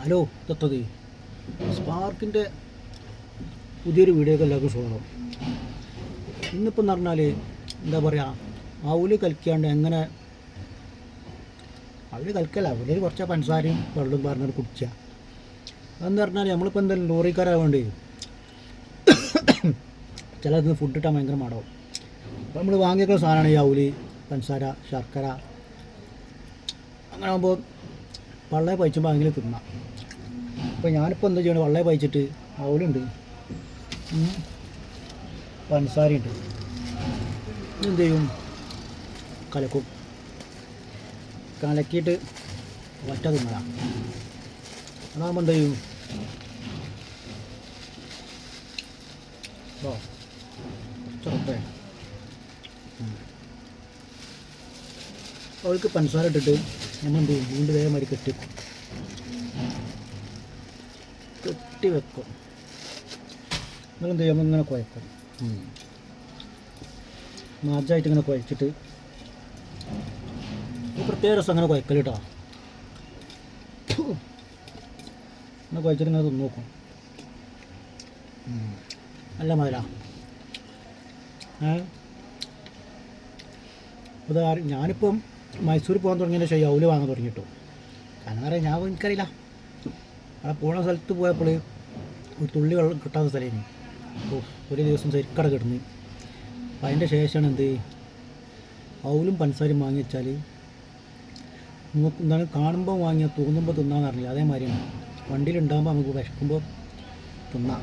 Hello ദത്തതി സ്പാർക്കിൻ്റെ പുതിയൊരു വീഡിയോക്ക് എല്ലാവർക്കും സ്വാഗതം. ഇന്നിപ്പം എന്ന് പറഞ്ഞാൽ എന്താ പറയുക, അവല് കലക്കാണ്ട് എങ്ങനെ അവല് കലക്കല്ല, അവല് കുറച്ച് പഞ്ചസാരയും വെള്ളം പറഞ്ഞത് കുടിക്കുക. അതെന്ന് പറഞ്ഞാൽ നമ്മളിപ്പോൾ എന്തായാലും ലോറിക്കാരാവേണ്ടി ചിലത് ഫുഡ് ഇട്ടാൽ ഭയങ്കര മടവും. അപ്പോൾ നമ്മൾ വാങ്ങിയേക്കുന്ന സാധനമാണ് ഈ അവല്, പഞ്ചസാര, ശർക്കര. അങ്ങനെ ആകുമ്പോൾ വള്ളയെ പഴിച്ചുമ്പോൾ അങ്ങനെ തിന്നാം. അപ്പോൾ ഞാനിപ്പോൾ എന്താ ചെയ്യണം, വള്ളയെ പഴിച്ചിട്ട് അവലുണ്ട്, പഞ്ചസാരയുണ്ട്, എന്ത് ചെയ്യും, കലക്കും. കലക്കിയിട്ട് ഒറ്റ തിന്നല. അതാകുമ്പോൾ എന്ത് ചെയ്യും, ഓ കുറച്ചൊക്കെ അവൾക്ക് പഞ്ചസാര ഇട്ടിട്ട് നമ്മൾ എന്ത് ചെയ്യും, വീണ്ടും ഇതേമാതിരി കെട്ടി വെക്കും. നിങ്ങളെന്ത് ചെയ്യുമ്പോൾ ഇങ്ങനെ കുഴക്കും, മാജായിട്ട് ഇങ്ങനെ കുഴച്ചിട്ട് പ്രത്യേക രസം അങ്ങനെ കുഴക്കൽ കേട്ടോ. അങ്ങനെ കുഴച്ചിട്ട് ഇങ്ങനെ തിന്ന് നോക്കും, നല്ല മധുര. അത് ഞാനിപ്പം മൈസൂർ പോകാൻ തുടങ്ങിയതിന് ശേഷം അവല് വാങ്ങാൻ തുടങ്ങിയിട്ടു. കാരണം പറയാം, ഞാൻ എനിക്കറിയില്ല, അവിടെ പോണ സ്ഥലത്ത് പോയപ്പോൾ ഒരു തുള്ളി വെള്ളം കിട്ടാത്ത സ്ഥലമാണ്. അപ്പോൾ ഒരു ദിവസം ശരിക്കട കിടന്ന്. അപ്പം അതിൻ്റെ ശേഷമാണ് എന്ത് അവലും പഞ്ചസാരയും വാങ്ങി വെച്ചാൽ എന്താണ്, കാണുമ്പോൾ വാങ്ങിയാൽ തോന്നുമ്പോൾ തിന്നാന്ന് അറിയില്ല. അതേമാതിരിയാണ് വണ്ടിയിലുണ്ടാകുമ്പോൾ നമുക്ക് വിശക്കുമ്പോൾ തിന്നാം.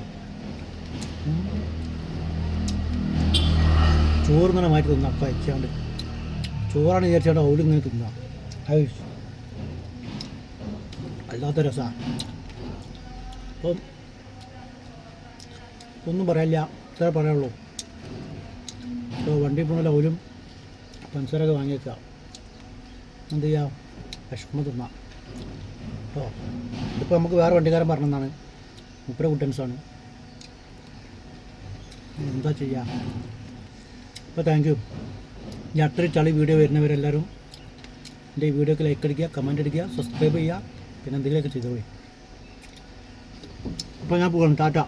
ചോറ് ഇങ്ങനെ മാറ്റി തിന്നാം, കഴിച്ചാണ്ട് ചോറാണ് വിചാരിച്ചാണ്ട് അവലിങ്ങനെ തിന്നാം. അത് അല്ലാത്ത രസമാണ്. അപ്പം ഒന്നും പറയാനില്ല, ഇത്ര പറയാനുള്ളൂ. ഇപ്പോൾ വണ്ടി പോകണ അവലും പഞ്ചസാരൊക്കെ വാങ്ങി വെക്കുക, എന്ത് ചെയ്യുക, വിശക്കുമ്പോൾ തിന്നാം കേട്ടോ. ഇതിപ്പോൾ നമുക്ക് വേറെ വണ്ടിക്കാരൻ പറഞ്ഞതാണ്, മുപ്പര കുട്ടൻസാണ്, എന്താ ചെയ്യുക. അപ്പോൾ താങ്ക് യു. ഇനി അത്ര ചളി വീഡിയോ വരുന്നവരെല്ലാവരും എൻ്റെ ഈ വീഡിയോക്ക് ലൈക്ക് അടിക്കുക, കമൻറ്റ് അടിക്കുക, സബ്സ്ക്രൈബ് ചെയ്യുക, പിന്നെ എന്തെങ്കിലുമൊക്കെ ചെയ്തോളി. അപ്പോൾ ഞാൻ പോകണം. ടാറ്റ.